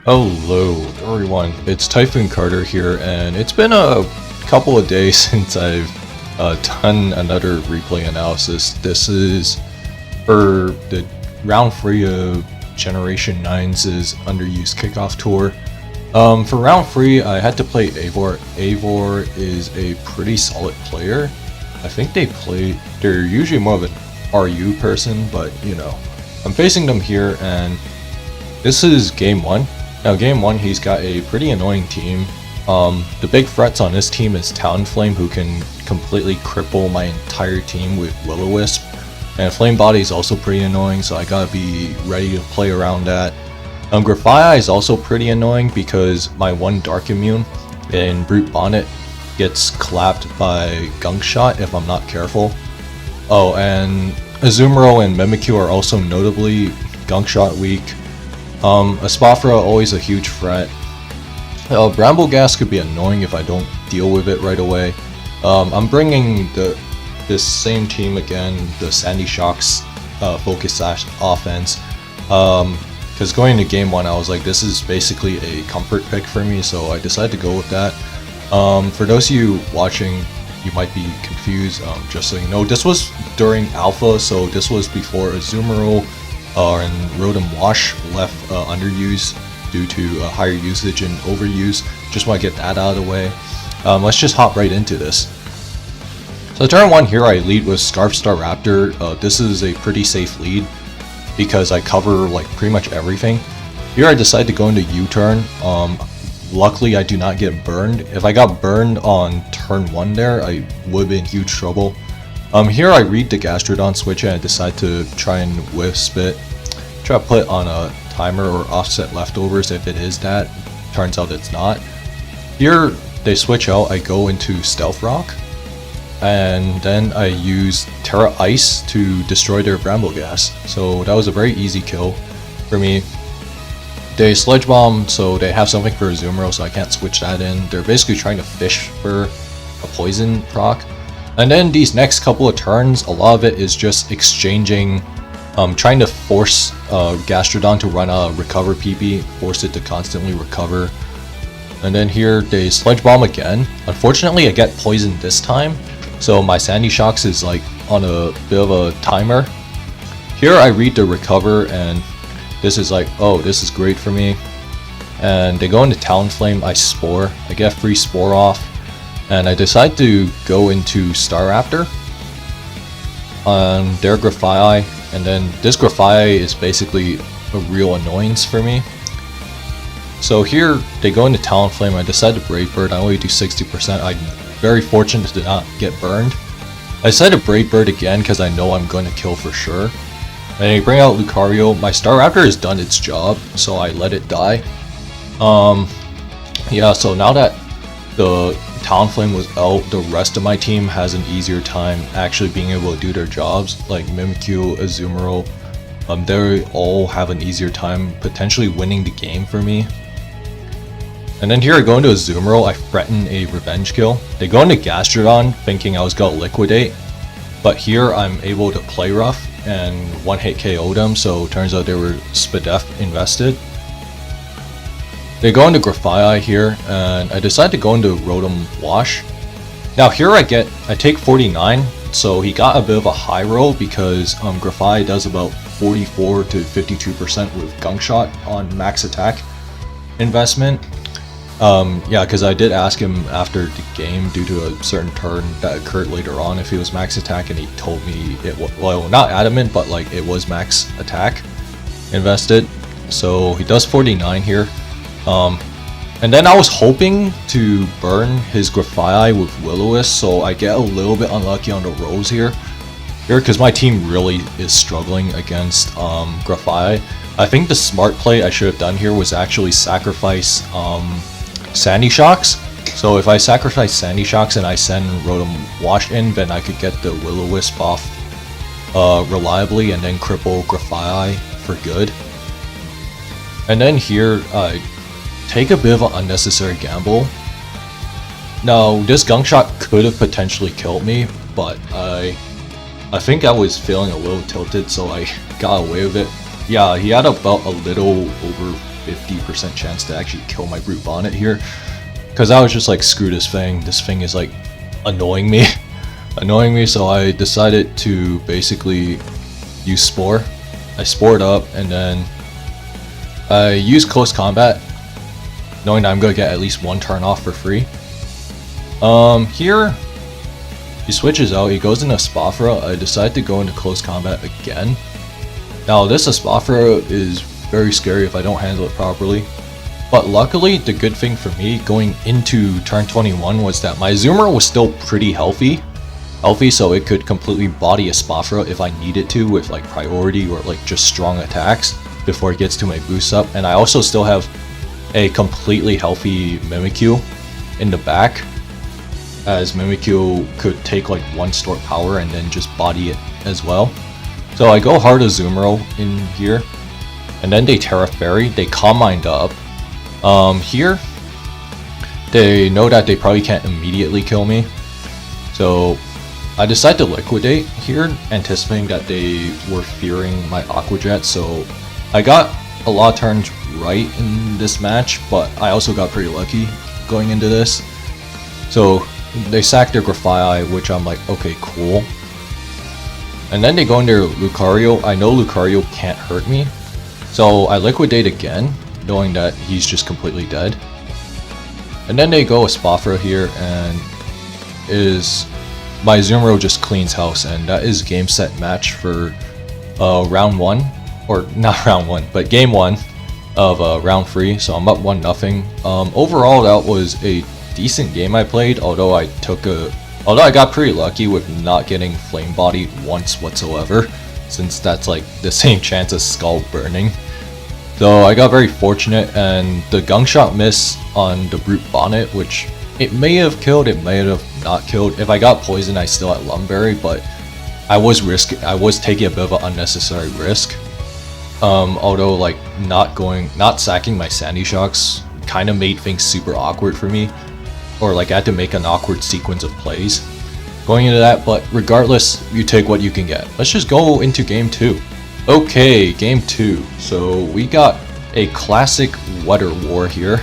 Hello everyone, it's Typhoon Carter here, and it's been a couple of days since I've done another replay analysis. This is for the round 3 of Generation 9's Underused Kickoff tour. For round 3 I had to play Eivor. Eivor is a pretty solid player. I think they're usually more of an RU person, but you know, I'm facing them here and this is game 1. Now game 1 he's got a pretty annoying team. The big threats on this team is Talonflame, who can completely cripple my entire team with Will-O-Wisp. And Flame Body is also pretty annoying, so I gotta be ready to play around that. Grafii is also pretty annoying because my one Dark Immune in Brute Bonnet gets clapped by Gunk Shot if I'm not careful. Oh, and Azumarill and Mimikyu are also notably Gunk Shot weak. Aspafra always a huge threat. Brambleghast could be annoying if I don't deal with it right away. I'm bringing this same team again, the Sandy Shocks focus / offense. Because going into game 1 I was like, this is basically a comfort pick for me, so I decided to go with that. For those of you watching, you might be confused, just so you know, this was during Alpha, so this was before Azumarill and Rotom Wash left underused due to higher usage and overuse. Just want to get that out of the way. Let's just hop right into this. So turn 1 here I lead with Scarf Staraptor. This is a pretty safe lead because I cover like pretty much everything. Here I decide to go into U-turn. Luckily I do not get burned. If I got burned on turn 1 there, I would have been in huge trouble. Here I read the Gastrodon switch and I decide to try and Wisp it. Try to put on a timer or offset leftovers if it is that. Turns out it's not. Here they switch out, I go into Stealth Rock. And then I use Terra Ice to destroy their Brambleghast. So that was a very easy kill for me. They Sledge Bomb, so they have something for Azumarill, so I can't switch that in. They're basically trying to fish for a poison proc. And then these next couple of turns, a lot of it is just exchanging, trying to force Gastrodon to run a recover PP, force it to constantly recover. And then here they Sledge Bomb again. Unfortunately I get poisoned this time, so my Sandy Shocks is like on a bit of a timer. Here I read the recover and this is like, oh, this is great for me. And they go into Talonflame, I Spore, I get free Spore off. And I decide to go into Staraptor on their Grafii, and then this Grafii is basically a real annoyance for me. So here they go into Talonflame, I decide to Brave Bird, I only do 60%, I'm very fortunate to not get burned. I decide to Brave Bird again because I know I'm going to kill for sure. And I bring out Lucario, my Staraptor has done its job, so I let it die. Yeah, so now that the Talonflame was out, the rest of my team has an easier time actually being able to do their jobs, like Mimikyu, Azumarill. They all have an easier time potentially winning the game for me. And then here I go into Azumarill, I threaten a revenge kill. They go into Gastrodon thinking I was gonna liquidate, but here I'm able to play rough and one hit KO them, so it turns out they were Spadef invested. They go into Grafii here, and I decide to go into Rotom Wash. Now here I take 49, so he got a bit of a high roll because Grafii does about 44 to 52% with Gunk Shot on max attack investment. Yeah, because I did ask him after the game due to a certain turn that occurred later on if he was max attack, and he told me it was, well, not adamant, but like it was max attack invested. So he does 49 here. And then I was hoping to burn his Grafii with Will-O-Wisp, so I get a little bit unlucky on the rolls here because my team really is struggling against Grafii. I think the smart play I should have done here was actually sacrifice Sandy Shocks. So if I sacrifice Sandy Shocks and I send Rotom Wash in, then I could get the Will-O-Wisp off reliably and then cripple Grafii for good. And then here take a bit of an unnecessary gamble. Now this Gunk Shot could have potentially killed me, but I think I was feeling a little tilted, so I got away with it. Yeah, he had about a little over 50% chance to actually kill my Brute Bonnet here. Because I was just like, screw this thing. This thing is like annoying me. So I decided to basically use Spore. I Spored up and then I used Close Combat, knowing that I'm going to get at least one turn off for free. Here, he switches out, he goes into Spothra. I decide to go into Close Combat again. Now this Spothra is very scary if I don't handle it properly. But luckily, the good thing for me going into turn 21 was that my Zoomer was still pretty healthy, so it could completely body a Spothra if I needed to with like priority or like just strong attacks before it gets to my boost up. And I also still have a completely healthy Mimikyu in the back, as Mimikyu could take like one Stork Power and then just body it as well. So I go hard as Zoomer in here, and then they Tariff Berry, they Calm Mind up. Here, they know that they probably can't immediately kill me, so I decide to Liquidate here, anticipating that they were fearing my Aqua Jet. So I got a lot of turns right in this match, but I also got pretty lucky going into this. So they sack their Grafaiai, which I'm like, okay, cool. And then they go into Lucario. I know Lucario can't hurt me, so I Liquidate again, knowing that he's just completely dead. And then they go a Spothra here, and my Zoomer just cleans house, and that is game set match for round 1, or not round 1, but game 1 of round 3. So I'm up 1-0. Overall, that was a decent game I played, although I got pretty lucky with not getting flame bodied once whatsoever, since that's like the same chance as Skull burning. So I got very fortunate, and the Gunk Shot miss on the Brute Bonnet, which it may have killed, it may have not killed. If I got poisoned, I still had Lumberry, but I was taking a bit of an unnecessary risk. Although like not sacking my Sandy Shocks kind of made things super awkward for me, or like I had to make an awkward sequence of plays going into that. But regardless, you take what you can get. Let's just go into game 2. Okay, game 2. So we got a classic weather war here.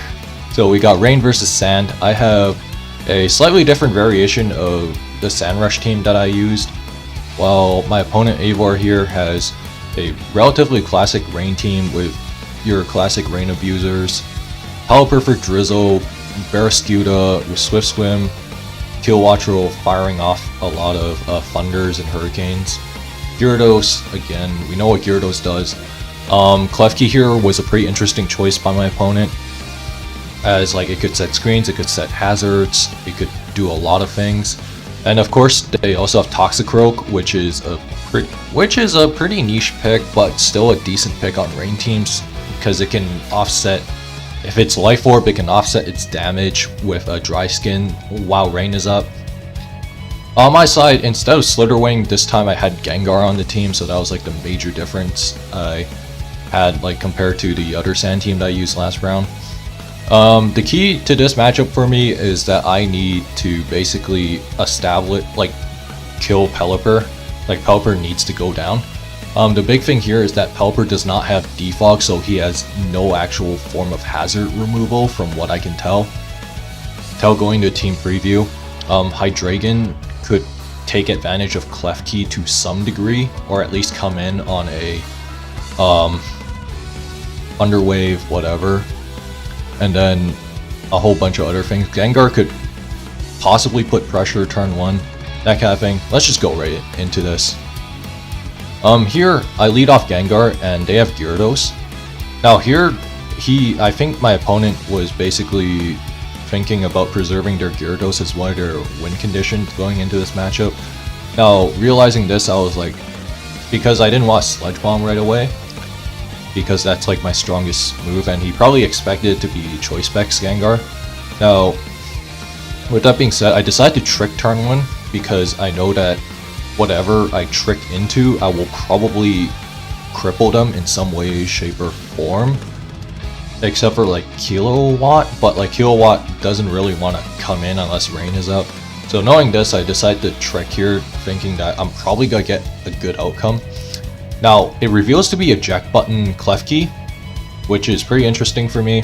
So we got rain versus sand. I have a slightly different variation of the Sand Rush team that I used, while my opponent Eivor here has a relatively classic rain team with your classic rain abusers, Pelipper for Drizzle, Barraskewda with Swift Swim, Kilowattrel firing off a lot of thunders and hurricanes. Gyarados, again, we know what Gyarados does. Klefki here was a pretty interesting choice by my opponent, as like it could set screens, it could set hazards, it could do a lot of things. And of course they also have Toxicroak, which is a pretty niche pick, but still a decent pick on rain teams, because it can offset, if it's Life Orb, it can offset its damage with a Dry Skin while rain is up. On my side, instead of Slitherwing, this time I had Gengar on the team, so that was like the major difference I had like compared to the other sand team that I used last round. The key to this matchup for me is that I need to basically establish, like, kill Pelipper. Like, Pelipper needs to go down. The big thing here is that Pelipper does not have defog, so he has no actual form of hazard removal from what I can tell. Going to a team preview, Hydreigon could take advantage of Klefki to some degree, or at least come in on a Underwave, whatever. And then a whole bunch of other things. Gengar could possibly put pressure turn 1, that kind of thing. Let's just go right into this. Here I lead off Gengar, and they have Gyarados. Now here, I think my opponent was basically thinking about preserving their Gyarados as one of their win conditions going into this matchup. Now realizing this, I was like, because I didn't want Sludge Bomb right away, because that's like my strongest move, and he probably expected it to be Choice Specs Gengar. Now, with that being said, I decided to trick turn 1, because I know that whatever I trick into, I will probably cripple them in some way, shape, or form. Except for like Kilowatt, but like Kilowatt doesn't really want to come in unless rain is up. So knowing this, I decided to trick here, thinking that I'm probably gonna get a good outcome. Now, it reveals to be eject button Klefki, which is pretty interesting for me.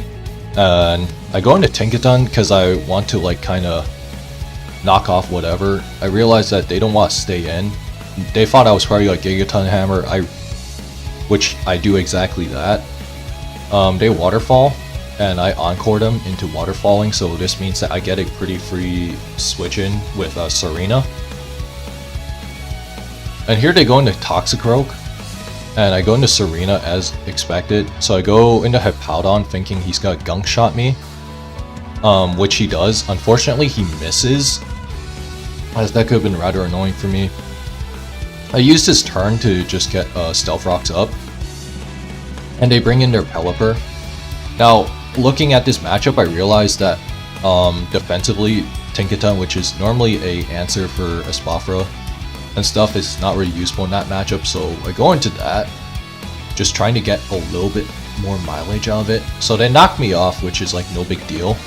And I go into Tinkaton because I want to like kind of knock off whatever. I realized that they don't want to stay in. They thought I was probably like Gigaton Hammer, which I do exactly that. They waterfall, and I encore them into waterfalling, so this means that I get a pretty free switch in with Serena. And here they go into Toxicroak, and I go into Serena as expected. So I go into Hippowdon thinking he's gonna gunk shot me, which he does. Unfortunately, he misses, as that could have been rather annoying for me. I used his turn to just get Stealth Rocks up, and they bring in their Pelipper. Now, looking at this matchup, I realized that defensively, Tinkaton, which is normally a answer for Espafra and stuff, is not really useful in that matchup, so I go into that, just trying to get a little bit more mileage out of it. So they knock me off, which is like no big deal.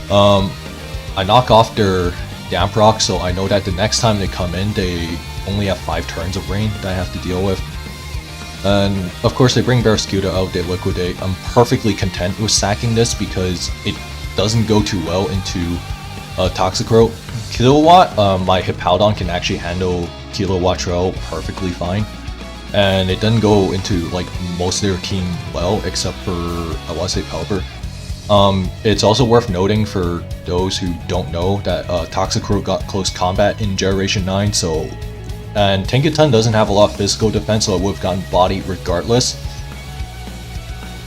I knock off their Damp Rock, so I know that the next time they come in, they only have 5 turns of rain that I have to deal with. And of course they bring Barraskewda out, they liquidate. I'm perfectly content with sacking this because it doesn't go too well into Toxicroak. Kilowatt, my Hippowdon can actually handle Kilowatt Trail perfectly fine. And it doesn't go into like most of their team well, except for, I want to say Pelipper. It's also worth noting for those who don't know that Toxicroak got close combat in Generation 9, so... And Tinkaton doesn't have a lot of physical defense, so I would have gotten bodied regardless.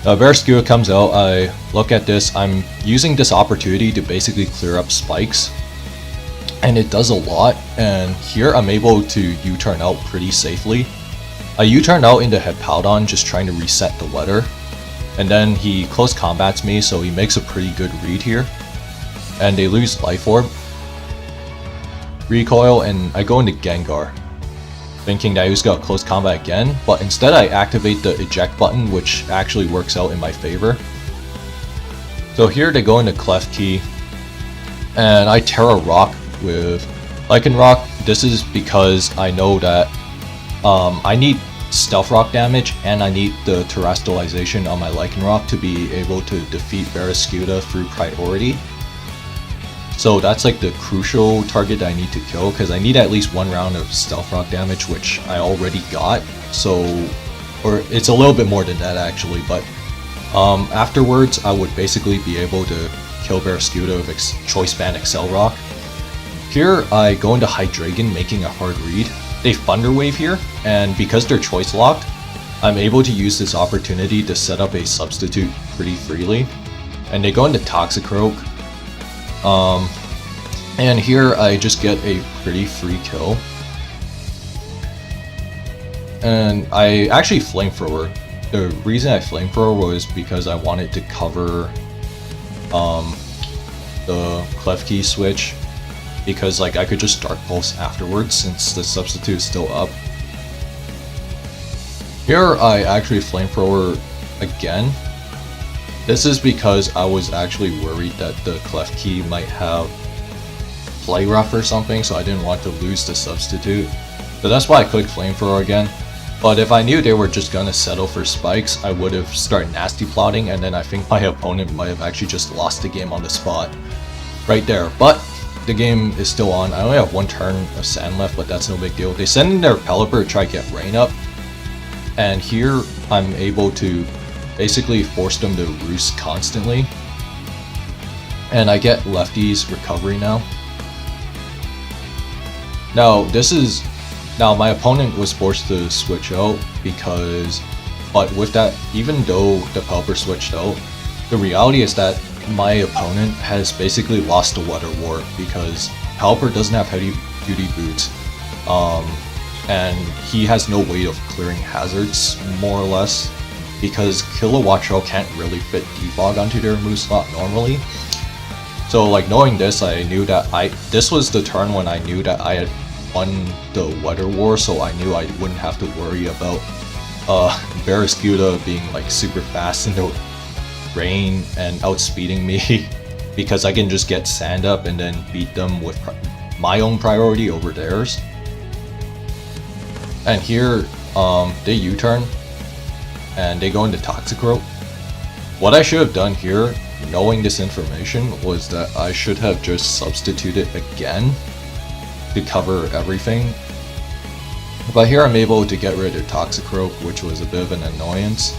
Barraskewda comes out, I look at this, I'm using this opportunity to basically clear up spikes. And it does a lot, and here I'm able to U-turn out pretty safely. I U-turn out into Hippowdon, just trying to reset the weather. And then he close combats me, so he makes a pretty good read here. And they lose Life Orb. Recoil, and I go into Gengar, thinking that he was gonna close combat again, but instead I activate the eject button, which actually works out in my favor. So here they go into Klefki, and I Terra Rock with Lycanroc. This is because I know that I need Stealth Rock damage, and I need the Terastallization on my Lycanroc to be able to defeat Barraskewda through priority. So that's like the crucial target that I need to kill, because I need at least 1 round of Stealth Rock damage, which I already got. So, or it's a little bit more than that actually, but afterwards I would basically be able to kill Barraskewda with Choice Band Excel Rock. Here I go into Hydreigon, making a hard read. They Thunder Wave here, and because they're choice locked, I'm able to use this opportunity to set up a substitute pretty freely. And they go into Toxicroak. And here I just get a pretty free kill. And I actually Flamethrower. The reason I Flamethrower was because I wanted to cover the Klefki switch, because like I could just Dark Pulse afterwards since the substitute is still up. Here I actually Flamethrower again. This is because I was actually worried that the Klefki might have Play Rough or something, so I didn't want to lose the substitute. So that's why I clicked Flamethrower again. But if I knew they were just gonna settle for spikes, I would have started nasty plotting, and then I think my opponent might have actually just lost the game on the spot. Right there. But the game is still on. I only have 1 turn of sand left, but that's no big deal. They send in their Pelipper to try to get rain up. And here I'm able to basically force them to roost constantly. And I get Lefty's recovery now. Now my opponent was forced to switch out because, but with that, even though the Pelipper switched out, the reality is that my opponent has basically lost the Weather War because Pelipper doesn't have heavy duty boots. And he has no way of clearing hazards, more or less, because Kilowatt Trail can't really fit Defog onto their move slot normally. So like knowing this, I knew that this was the turn when I knew that I had won the Weather War, so I knew I wouldn't have to worry about Barraskewda being like super fast in the rain and outspeeding me because I can just get sand up and then beat them with my own priority over theirs. And here they U-turn and they go into Toxicroak. What I should have done here, knowing this information, was that I should have just substituted again to cover everything. But here I'm able to get rid of Toxicroak, which was a bit of an annoyance.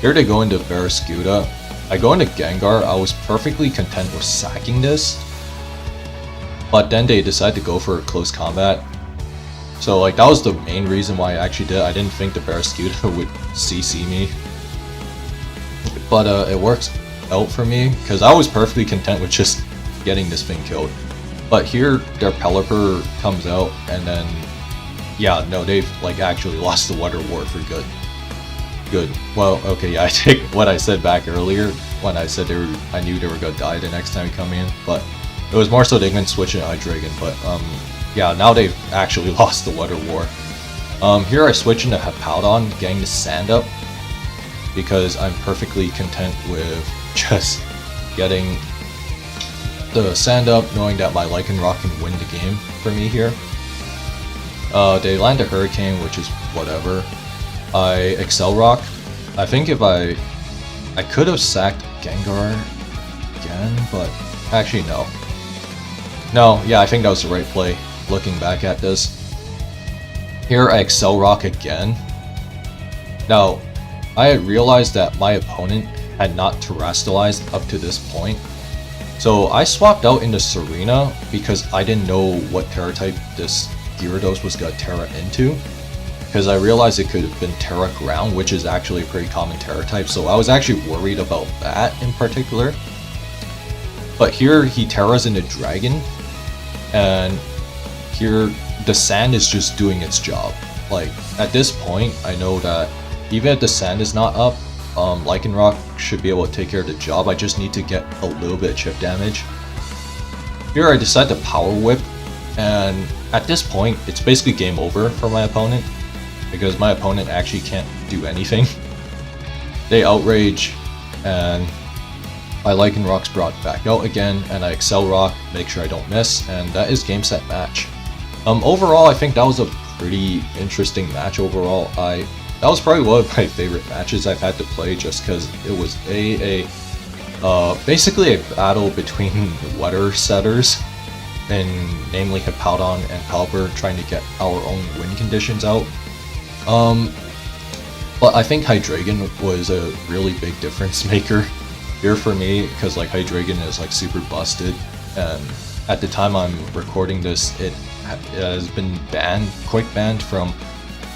Here to go into Barraskewda. I go into Gengar. I was perfectly content with sacking this, but then they decided to go for a close combat. So like that was the main reason why I actually did it. I didn't think the Barraskewda would CC me. But it works out for me, because I was perfectly content with just getting this thing killed. But here, their Pelipper comes out, and then, yeah, no, they've like actually lost the Water War for good. Good. Well, okay, yeah, I take what I said back earlier when I said I knew they were gonna die the next time we come in, but it was more so they can switch into Hydreigon. But yeah, now they've actually lost the Water War. Here I switch into Hippowdon, getting the Sand up, because I'm perfectly content with just getting the Sand up, knowing that my Lycanroc can win the game for me here. They land a Hurricane, which is whatever. I Excel Rock. I think if I could have sacked Gengar again, but actually no. No, yeah, I think that was the right play, looking back at this. Here I Excel Rock again. Now, I had realized that my opponent had not terrestrialized up to this point. So I swapped out into Serena because I didn't know what Terra type this Gyarados was gonna Terra into. Because I realized it could have been Terra Ground, which is actually a pretty common Terra type, so I was actually worried about that in particular. But here he Terras into Dragon, and here the Sand is just doing its job. Like, at this point, I know that even if the Sand is not up, Lycanroc should be able to take care of the job. I just need to get a little bit of chip damage. Here I decide to Power Whip, and at this point, it's basically game over for my opponent, because my opponent actually can't do anything. They Outrage, and my Lycanroc's brought back out again, and I Excel Rock, make sure I don't miss, and that is game, set, match. Overall, I think that was a pretty interesting match overall. That was probably one of my favorite matches I've had to play, just because it was basically a battle between weather setters, and namely Hippowdon and Pelipper, trying to get our own win conditions out. But I think Hydreigon was a really big difference maker here for me, because like Hydreigon is like super busted, and at the time I'm recording this, it has been banned, quick banned from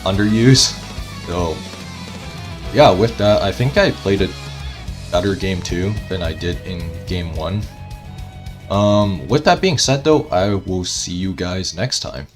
Underused. So yeah, with that, I think I played a better game 2 than I did in game 1. With that being said though, I will see you guys next time.